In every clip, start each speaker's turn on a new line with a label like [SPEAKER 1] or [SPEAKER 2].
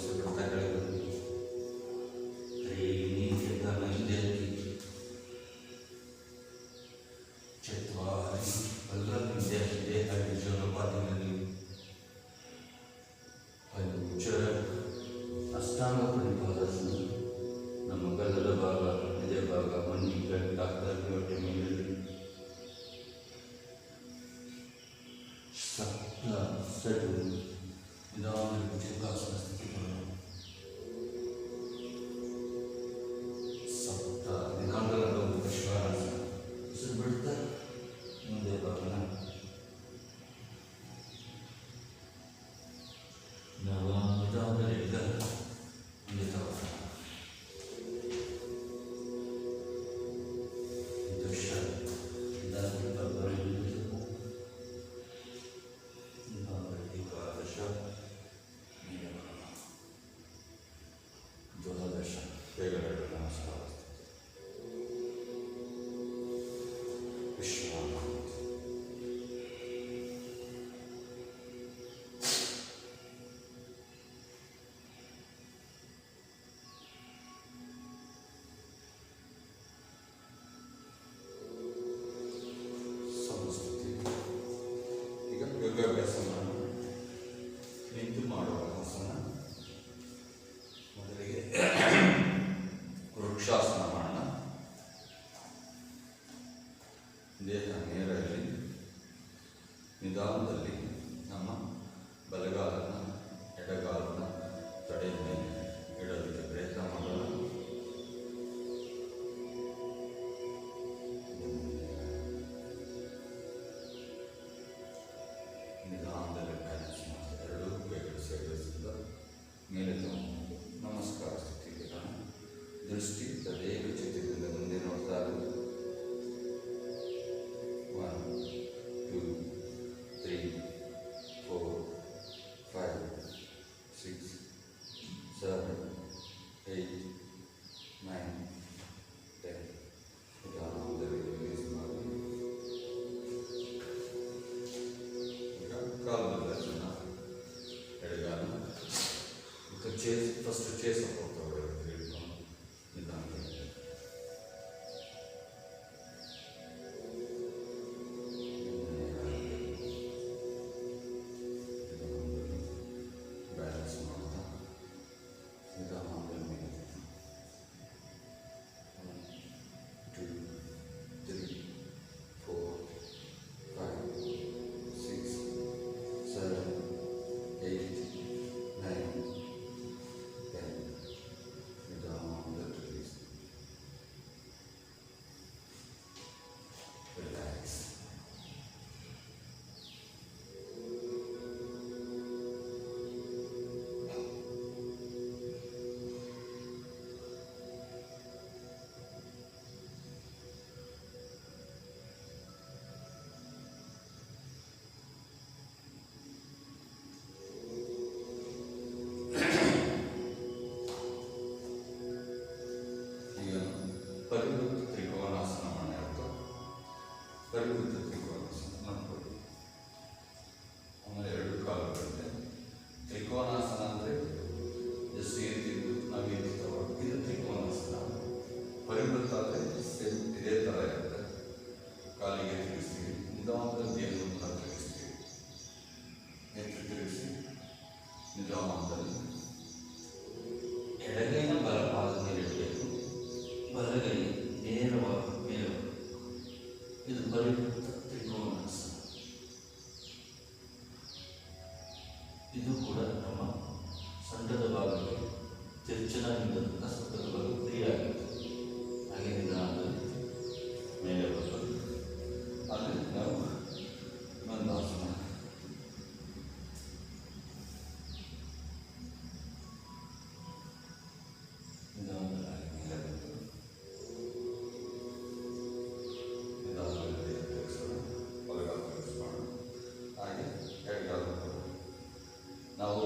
[SPEAKER 1] ಬಿಡ್ತಾ ಕೆಳಗೆ ನೀತಿಯನ್ನ ಹಿಂದೆ ಚತ್ವಾರಿ ವಲ್ಲಭ ದೇಹ ಜೀವನೋಪಾಧಿಗಳಲ್ಲಿ ಪಂಚ ಅಷ್ಟಾಂಗ ಪರಿಪಾದರ್ಶನ ನಮ್ಮ ಗಲ್ಲದ ಭಾಗ ಎದೆ ಭಾಗ ಮಂಡಿಗೆ ಡಾಕ್ಟರ್ ಹೊಟ್ಟೆ ಮೇಲಲ್ಲಿ ಸಪ್ತ ಸಡು ನಿಧಾನ ಭುಜಂಗಾಸನ ಸ್ಥಿತಿ ಬರೋಣ. ಸಪ್ತ ನಿಧಾನದ ಒಂದು ಶ್ವಾಸ ಉಸಿರು ಬಿಡ್ತಾ ಮುಂದೆ ಭಾಗನ ನವ ನಿಧಾನದಿಂದ ಮುಂದೆ ತಗೋಣ. ಯೋಗಾಭ್ಯಾಸ ನಿಂತು ಮಾಡುವ ಆಸನ. ಮೊದಲಿಗೆ ವೃಕ್ಷಾಸನ ಮಾಡೋಣ. ದೇಹ ನೇರ ಇರಲಿ. ನಿಧಾನದಲ್ಲಿ ನಮ್ಮ ಬಲಗಾಲನ ಎಡಗಾಲನ ತಡೆಯ ಮೇಲೆ ಇಡೋದಕ್ಕೆ ಪ್ರಯತ್ನ ಮಾಡೋಣ. ನಿಧಾನದಲ್ಲಿ ಬ್ಯಾಲೆನ್ಸ್ ಮಾಡಿ ಎರಡೂ ಕೈಗಳು ಸೇರಿಸಿದ ಮೇಲೆ ನಮಸ್ಕಾರ ಸ್ಥಿತಿಗೆ ದೃಷ್ಟಿ ತದೇಕ ಚಿತ್ರದಿಂದ ಮುಂದೆ ನೋಡ್ತಾ ಇರೋದು. 1 2 3 4 5 6 7 8 9 10 ನಿಧಾನದಲ್ಲಿ ರಿಲೀಸ್ ಮಾಡಿ. ಕಾಲುಗಳ ಎಡಗಾಲ ಫಸ್ಟ್ ಚೇಸ್ ಹೋಗ್ತವೆ ಹಿಡ್ಕೊಂಡು ನಿಧಾನದಲ್ಲಿ ಬ್ಯಾಲೆನ್ಸ್ ಮಾಡ್ತಾ ನಿಧಾನದಲ್ಲಿ ಮೇಲೆ 1 2 3 4 5 6 7 8 9 10 ನಿಧಾನದಲ್ಲಿ ರಿಲೀಸ್. ರಿಲ್ಯಾಕ್ಸ್. ಪರಿವೃತ್ತ ತ್ರಿಕೋನಾಸನ ಮಾಡಿರ್ತು. ಪರಿವೃತ್ತ ತ್ರಿಕೋನಾಸನ ಮಾಡ್ಕೊಳ್ಳಿ. ಆಮೇಲೆ ಎರಡು ಕಾಲುಗಳಿದೆ. ತ್ರಿಕೋನಾಸನ ಅಂದರೆ ಎಷ್ಟು ಈ ರೀತಿ ನಾವು ಈ ರೀತಿ ತಗೊಳ್ಳಿ. ಇದು ತ್ರಿಕೋನಾಸನ. ಪರಿವೃತ್ತ ಅಂದರೆ ಸೇಮ್ ಇದೇ ಥರ ಇರುತ್ತೆ. ಕಾಲಿಗೆ ತಿರುಗಿಸ್ತೀವಿ, ನಿಧಾನದಲ್ಲಿ ದೇಹವನ್ನು ತಿರುಗಿಸ್ತೀವಿ. ನೆತ್ತಿ ತಿರುಗಿಸಿ ನಿಧಾನದಲ್ಲಿ ಎಡಗೈನ ಬಲಪಾದದ ಮೇಲೆ ಇಡಬೇಕು. ಬಲಗೈ ನೇರವಾಗಿ ಮೇಲೆ. ಇದು ಪರಿವೃತ್ತ ತ್ರಿಕೋನಾಸನ. ಇದು ಕೂಡ ನಮ್ಮ ಸೊಂಟದ ಭಾಗಕ್ಕೆ ತಿರುಚನಾಗಿದ್ದ ಸೊಂಟದ ಭಾಗ ಫ್ರೀ ಆಗುತ್ತೆ. ಹಾಗೆ ನಿಧಾನದಲ್ಲಿ ಮೇಲೆ ಬರ್ತದೆ. ಅಲ್ಲಿ ನಾವು ಇನ್ನೊಂದು ಆಸನ. ನಾವು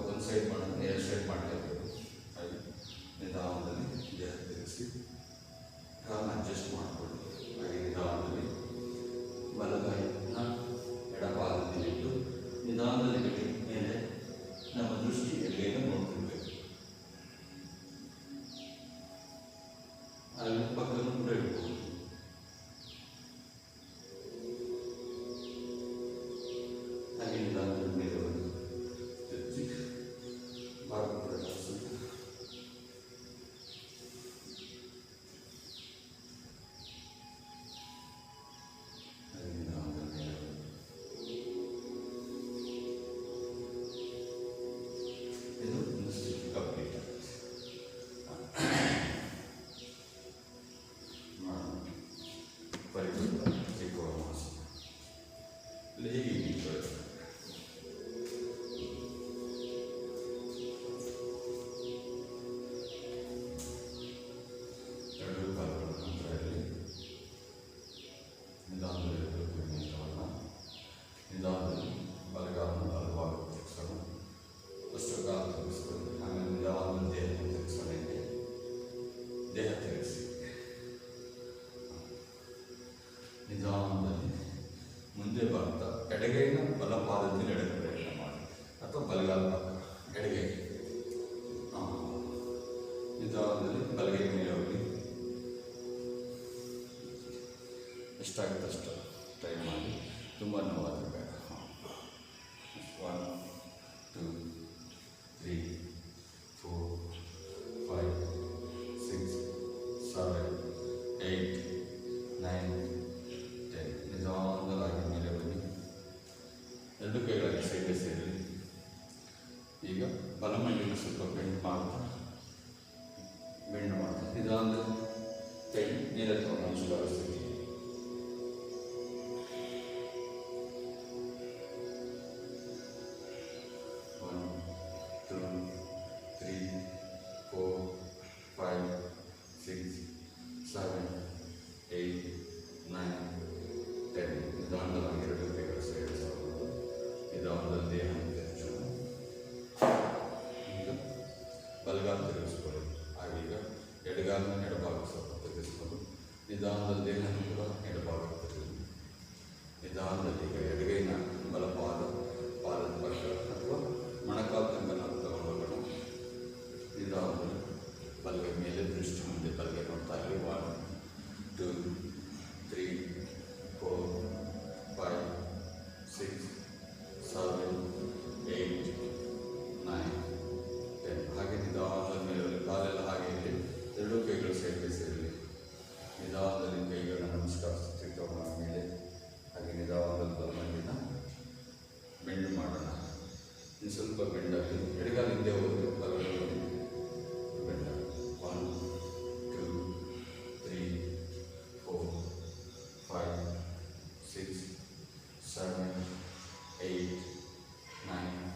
[SPEAKER 1] ಒಂದು ಸೈಡ್ ಮಾಡೋಣ, ಎರಡು ಸೈಡ್ ಮಾಡಲೇಬೇಕು. ಹಾಗೆ ನಿಧಾನದಲ್ಲಿ ದೇಹ ತಿರುಗಿಸಿ ಕಾಲನ್ನ ಅಡ್ಜಸ್ಟ್ ಮಾಡಿಕೊಳ್ಳಿ. ಹಾಗೆ ನಿಧಾನದಲ್ಲಿ ಬಲಗೈನ ಎಡಪಾದದಲ್ಲಿ ಇಟ್ಟು ನಿಧಾನದಲ್ಲಿ ಬಿಟ್ಟು ಮೇಲೆ ನಮ್ಮ ದೃಷ್ಟಿ ಎಡಗೈನ ನೋಡ್ತಿರ್ಬೇಕು. ತಿರುಗಿಸ್ಕೊಳ್ಳಿ. ಆಮೇಲೆ ನಿಧಾನವಾಗಿ ದೇಹ ತಿರುಗಿಸ್ಕೊಂಡೈತೆ. ದೇಹ ತಿರುಗಿಸಿ ನಿಧಾನದಲ್ಲಿ ಮುಂದೆ ಬರ್ತಾ ಎಡಗೈನ ಬಲಪಾದದಲ್ಲಿ ಎಡಗೆ ಪ್ರಯತ್ನ ಮಾಡಿ, ಅಥವಾ ಬಲಗಾಲ ಎಡಗೈ ನಿಧಾನದಲ್ಲಿ ಬಲಗೈ ಮೇಲೆ ಹೋಗಿ ಎಷ್ಟಾಗುತ್ತೆ ಅಷ್ಟು ಟ್ರೈ ಮಾಡಿ. ತುಂಬ ನೋವಾದರೆ ಬೇಡ. 1 2 3 4 5 6 7 8 9 10. ನಿಧಾನವಾಗಿ ಮೇಲೆ ಬನ್ನಿ. ಎರಡು ಕೈಗಳಲ್ಲಿ ಸೈಡ್ಗೆ ಸೇರಿ. ಈಗ ಬಲಮೈಲಿನ ಸ್ವಲ್ಪ ಬೆಂಡ್ ಮಾಡ್ತಾ ನಿಧಾನದಲ್ಲಿ ಕೈ ಮೇಲೆ ತಗೊಂಡು ನಮಸ್ಕಾರ ಸ್ಥಿತಿ. 1 2 3 4 5 6 7 8 9 10. ನಿಧಾನವಾಗಿ ಎರಡು ಕೈಗಳ ಸೈಡ್ ಸಾಗುವುದು. ನಿಧಾನದಲ್ಲಿ ದೇಹ ತಿರುಚೋಣ. ಈಗ ಬಲಗಾಲ ತಿರುಗಿಸ್ಕೊಳ್ಳಿ. ಆಗೀಗ ಎಡಗಾಲನ ಎಡಭಾಗ ಸ್ವಲ್ಪ ತಿರುಗಿಸ್ಕೊಂಡು ನಿಧಾನದಲ್ಲಿ ದೇಹನ ಕೂಡ ಎಡಭಾಗ ತಿರುಗಿ ನಿಧಾನದಲ್ಲಿ ಈಗ ಎಡಗೈನ ಬಲಪಾದ ಪಾದದ ಪಕ್ಕ ಅಥವಾ ಮೊಣಕಾಲು ತನಕ ನಾವು ತಗೊಂಡೋಗೋಣ. ನಿಧಾನದಲ್ಲಿ ಬಲಗೈ ಮೇಲೆ ದೃಷ್ಟಿ ಮುಂದೆ ಬಲಗೈ ನೋಡ್ತಾ ಇರಲಿ. 1 2 3 4 5 6 7 8 9 10. ಹಾಗೆ ನಿಧಾನದ ಮೇಲೆ ಕಾಲೆಲ್ಲ ಹಾಗೆ ಇರಲಿ. ಎರಡೂ ಕೈಗಳು ಸೈಡ್ಗೆ ಸೇರಲಿ. ನಿಧಾನದಲ್ಲಿ ಕೈಗಳನ್ನ ನಮಸ್ಕಾರ ಸ್ಥಿತಿ ತಗೊಂಡ ಮೇಲೆ ಹಾಗೆ ನಿಧಾನದಲ್ಲಿ ಬಲಮೈಲಿನ ಬೆಂಡ್ ಮಾಡೋಣ. ಇನ್ನು ಸ್ವಲ್ಪ ಬೆಂಡಾಗಲಿ. ಎಡಗಾಲ ಹಿಂದೆ ಹೋಗಿ ಬಲಗೈ ಬೆಂಡ. 1 2 3 4 5 6 7 8 9